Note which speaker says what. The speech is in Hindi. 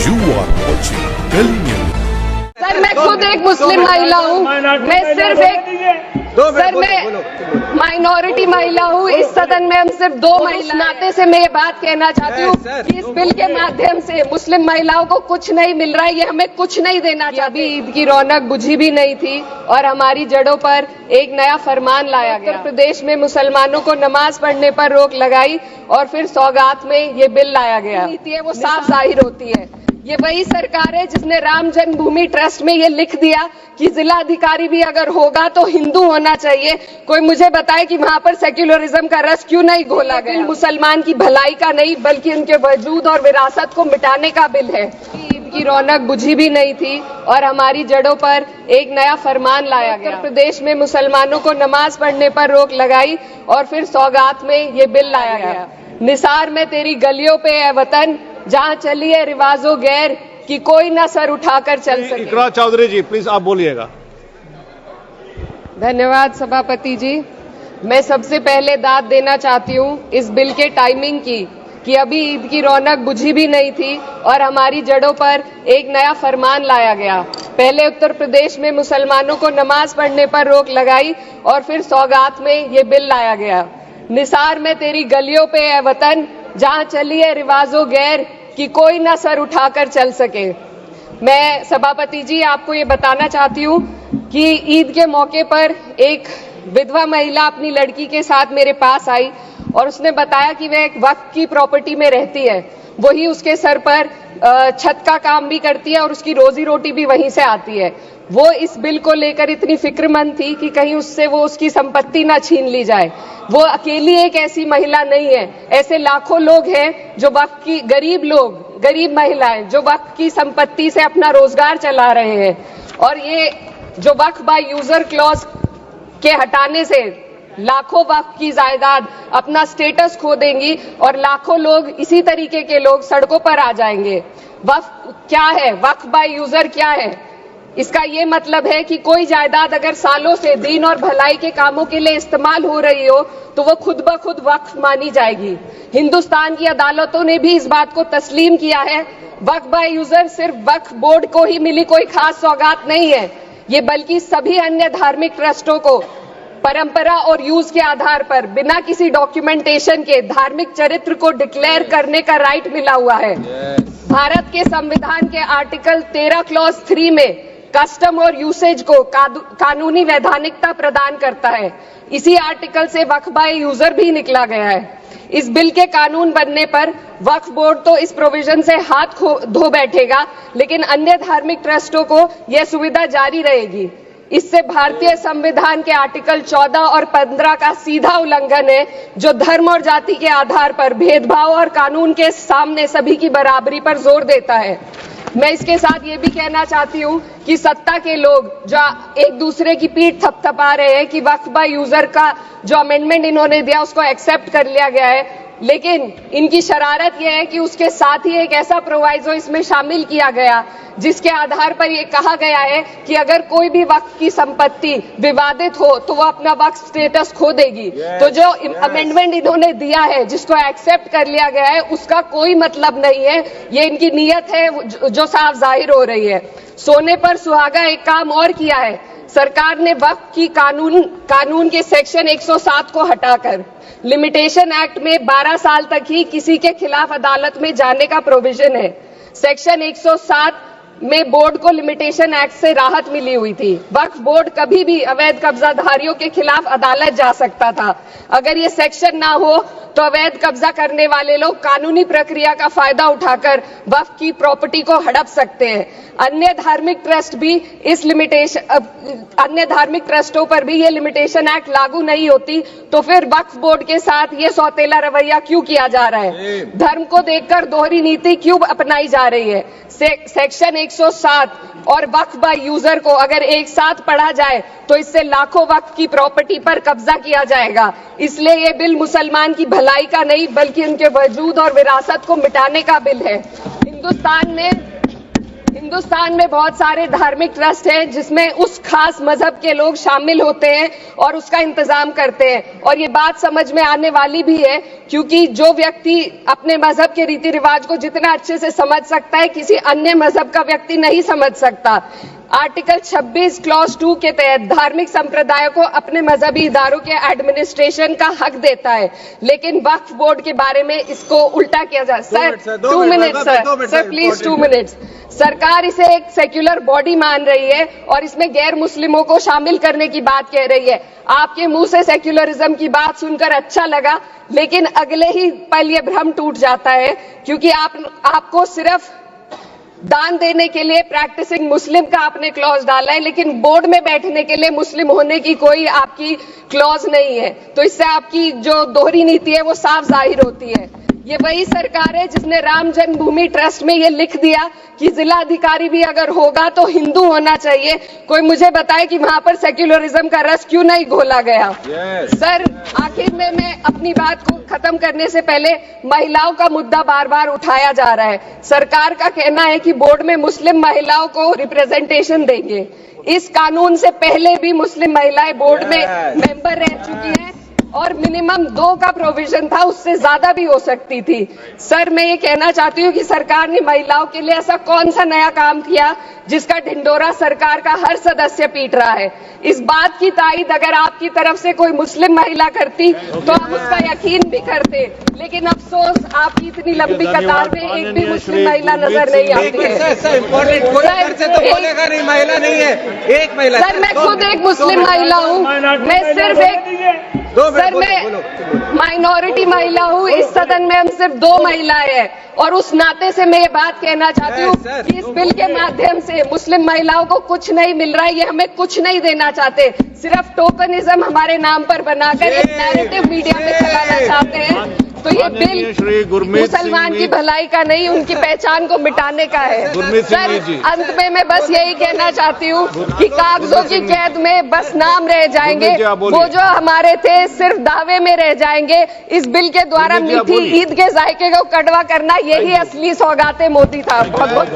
Speaker 1: You are watching Kali News.
Speaker 2: Sir मैं खुद एक मुस्लिम महिला हूँ, मैं सिर्फ माइनॉरिटी महिला हूँ। इस सदन में हम सिर्फ 2 महिला, नाते से मैं ये बात कहना चाहती हूँ कि इस बिल के माध्यम से मुस्लिम महिलाओं को कुछ नहीं मिल रहा है, ये हमें कुछ नहीं देना चाहिए। अभी ईद की रौनक बुझी भी नहीं थी और हमारी जड़ों पर एक नया फरमान लाया गया। उत्तर प्रदेश में मुसलमानों को नमाज पढ़ने पर रोक लगाई और फिर सौगात में ये बिल लाया गया। नीति है वो साफ जाहिर होती है। ये वही सरकार है जिसने राम जन्मभूमि ट्रस्ट में ये लिख दिया कि जिला अधिकारी भी अगर होगा तो हिंदू होना चाहिए। कोई मुझे बताए कि वहां पर सेक्युलरिज्म का रस क्यों नहीं घोला गया। मुसलमान की भलाई का नहीं बल्कि उनके वजूद और विरासत को मिटाने का बिल है। ईद की रौनक बुझी भी नहीं थी और हमारी जड़ों पर एक नया फरमान लाया गया। उत्तर प्रदेश में मुसलमानों को नमाज पढ़ने पर रोक लगाई और फिर सौगात में ये बिल लाया गया। निसार में तेरी गलियों पे है वतन, जहाँ चली है रिवाजो गैर कि कोई ना सर उठाकर चल सके।
Speaker 3: इकरा चौधरी जी प्लीज आप बोलिएगा।
Speaker 2: धन्यवाद सभापति जी। मैं सबसे पहले दाद देना चाहती हूँ इस बिल के टाइमिंग की कि अभी ईद की रौनक बुझी भी नहीं थी और हमारी जड़ों पर एक नया फरमान लाया गया। पहले उत्तर प्रदेश में मुसलमानों को नमाज पढ़ने पर रोक लगाई और फिर सौगात में ये बिल लाया गया। निसार में तेरी गलियों पे है वतन, जहाँ चली है रिवाजो गैर कि कोई ना सर उठाकर चल सके। मैं सभापति जी आपको ये बताना चाहती हूँ कि ईद के मौके पर एक विधवा महिला अपनी लड़की के साथ मेरे पास आई और उसने बताया कि वह एक वक्फ की प्रॉपर्टी में रहती है, वही उसके सर पर छत का काम भी करती है और उसकी रोजी रोटी भी वहीं से आती है। वो इस बिल को लेकर इतनी फिक्रमंद थी कि कहीं उससे वो उसकी संपत्ति ना छीन ली जाए। वो अकेली एक ऐसी महिला नहीं है, ऐसे लाखों लोग हैं जो वक्फ की गरीब महिलाएं जो वक्फ की संपत्ति से अपना रोजगार चला रहे हैं। और ये जो वक्फ बाय यूजर क्लॉज के हटाने से लाखों वक्फ की जायदाद अपना स्टेटस खो देंगी और लाखों लोग इसी तरीके के लोग सड़कों पर आ जाएंगे। वक्फ क्या है, वक्फ बाय यूजर क्या है? इसका ये मतलब है कि कोई जायदाद अगर सालों से दीन और भलाई के कामों के लिए इस्तेमाल हो रही हो तो वो खुद ब खुद वक्फ मानी जाएगी। हिंदुस्तान की अदालतों ने भी इस बात को तस्लीम किया है। वक्फ बाय यूजर सिर्फ वक्फ बोर्ड को ही मिली कोई खास सौगात नहीं है, ये बल्कि सभी अन्य धार्मिक ट्रस्टों को परंपरा और यूज के आधार पर बिना किसी डॉक्यूमेंटेशन के धार्मिक चरित्र को डिक्लेयर करने का राइट मिला हुआ है। भारत के संविधान के आर्टिकल 13 क्लॉज 3 में कस्टम और यूसेज को कानूनी वैधानिकता प्रदान करता है। इसी आर्टिकल से वक्फ बाय यूजर भी निकला गया है। इस बिल के कानून बनने पर वक्फ बोर्ड तो इस प्रोविजन से हाथ धो बैठेगा, लेकिन अन्य धार्मिक ट्रस्टों को यह सुविधा जारी रहेगी। इससे भारतीय संविधान के आर्टिकल 14 और 15 का सीधा उल्लंघन है, जो धर्म और जाति के आधार पर भेदभाव और कानून के सामने सभी की बराबरी पर जोर देता है। मैं इसके साथ ये भी कहना चाहती हूँ कि सत्ता के लोग जो एक दूसरे की पीठ थपथपा रहे हैं कि वक्फ बाय यूजर का जो अमेंडमेंट इन्होंने दिया उसको एक्सेप्ट कर लिया गया है, लेकिन इनकी शरारत यह है कि उसके साथ ही एक ऐसा प्रोवाइजो इसमें शामिल किया गया जिसके आधार पर यह कहा गया है कि अगर कोई भी वक्फ की संपत्ति विवादित हो तो वो अपना वक्फ स्टेटस खो देगी। तो जो अमेंडमेंट इन्होंने दिया है जिसको एक्सेप्ट कर लिया गया है उसका कोई मतलब नहीं है, ये इनकी नीयत है जो साफ जाहिर हो रही है। सोने पर सुहागा एक काम और किया है, सरकार ने वक्फ की कानून के सेक्शन 107 को हटाकर लिमिटेशन एक्ट में 12 साल तक ही किसी के खिलाफ अदालत में जाने का प्रोविजन है। सेक्शन 107 में बोर्ड को लिमिटेशन एक्ट से राहत मिली हुई थी। वक्फ बोर्ड कभी भी अवैध कब्जाधारियों के खिलाफ अदालत जा सकता था। अगर ये सेक्शन ना हो तो अवैध कब्जा करने वाले लोग कानूनी प्रक्रिया का फायदा उठाकर वक्फ की प्रॉपर्टी को हड़प सकते हैं। अन्य धार्मिक ट्रस्टों पर भी ये लिमिटेशन एक्ट लागू नहीं होती, तो फिर वक्फ बोर्ड के साथ ये सौतेला रवैया क्यों किया जा रहा है? धर्म को देखकर दोहरी नीति क्यों अपनाई जा रही है? सेक्शन 107 और वक्फ बाय यूजर को अगर एक साथ पढ़ा जाए तो इससे लाखों वक्फ की प्रॉपर्टी पर कब्जा किया जाएगा। इसलिए ये बिल मुसलमान की भलाई का नहीं बल्कि उनके वजूद और विरासत को मिटाने का बिल है। हिंदुस्तान में बहुत सारे धार्मिक ट्रस्ट हैं जिसमें उस खास मजहब के लोग शामिल होते हैं और उसका इंतजाम करते हैं, और ये बात समझ में आने वाली भी है क्योंकि जो व्यक्ति अपने मजहब के रीति रिवाज को जितना अच्छे से समझ सकता है किसी अन्य मजहब का व्यक्ति नहीं समझ सकता। आर्टिकल 26 क्लॉज 2 के तहत धार्मिक संप्रदाय को अपने मजहबी इदारों के एडमिनिस्ट्रेशन का हक देता है, लेकिन वक्फ बोर्ड के बारे में इसको उल्टा किया जा। Sir 2 minute sir please 2 minutes. सरकार इसे एक सेक्युलर बॉडी मान रही है और इसमें गैर मुस्लिमों को शामिल करने की बात कह रही है। आपके मुंह से सेक्युलरिज्म की बात सुनकर अच्छा लगा, लेकिन अगले ही पल ये भ्रम टूट जाता है क्योंकि आपको सिर्फ दान देने के लिए प्रैक्टिसिंग मुस्लिम का आपने क्लॉज डाला है, लेकिन बोर्ड में बैठने के लिए मुस्लिम होने की कोई आपकी क्लॉज नहीं है। तो इससे आपकी जो दोहरी नीति है वो साफ जाहिर होती है। ये वही सरकार है जिसने राम जन्मभूमि ट्रस्ट में ये लिख दिया कि जिला अधिकारी भी अगर होगा तो हिंदू होना चाहिए। कोई मुझे बताए कि वहां पर सेक्युलरिज्म का रस क्यों नहीं घोला गया? सर आखिर में मैं अपनी बात को खत्म करने से पहले महिलाओं का मुद्दा बार बार उठाया जा रहा है। सरकार का कहना है कि बोर्ड में मुस्लिम महिलाओं को रिप्रेजेंटेशन देंगे। इस कानून से पहले भी मुस्लिम महिलाएं बोर्ड में मेंबर रह चुकी हैं और मिनिमम 2 का प्रोविजन था, उससे ज्यादा भी हो सकती थी। सर मैं ये कहना चाहती हूँ कि सरकार ने महिलाओं के लिए ऐसा कौन सा नया काम किया जिसका ढिंडोरा सरकार का हर सदस्य पीट रहा है? इस बात की तायीद अगर आपकी तरफ से कोई मुस्लिम महिला करती तो हम उसका यकीन भी करते, लेकिन अफसोस आपकी इतनी लंबी कतार में एक भी मुस्लिम महिला नजर नहीं आती है। सर मैं खुद एक मुस्लिम महिला हूँ, मैं सिर्फ एक सर मैं माइनॉरिटी महिला हूँ। इस सदन में हम सिर्फ 2 महिलाएं हैं और उस नाते से मैं ये बात कहना चाहती हूँ कि इस बिल के माध्यम से मुस्लिम महिलाओं को कुछ नहीं मिल रहा है। ये हमें कुछ नहीं देना चाहते, सिर्फ टोकनिज्म हमारे नाम पर बनाकर एक नैरेटिव मीडिया में चलाना चाहते हैं। तो ये बिल मुसलमान की भलाई का नहीं, उनकी पहचान को मिटाने का है। सर अंत में मैं बस यही कहना चाहती हूँ कि कागजों की कैद में बस नाम रह जाएंगे, वो जो हमारे थे सिर्फ दावे में रह जाएंगे। इस बिल के द्वारा मीठी ईद के जायके को कड़वा करना यही असली सौगाते मोदी था। बहुत बहुत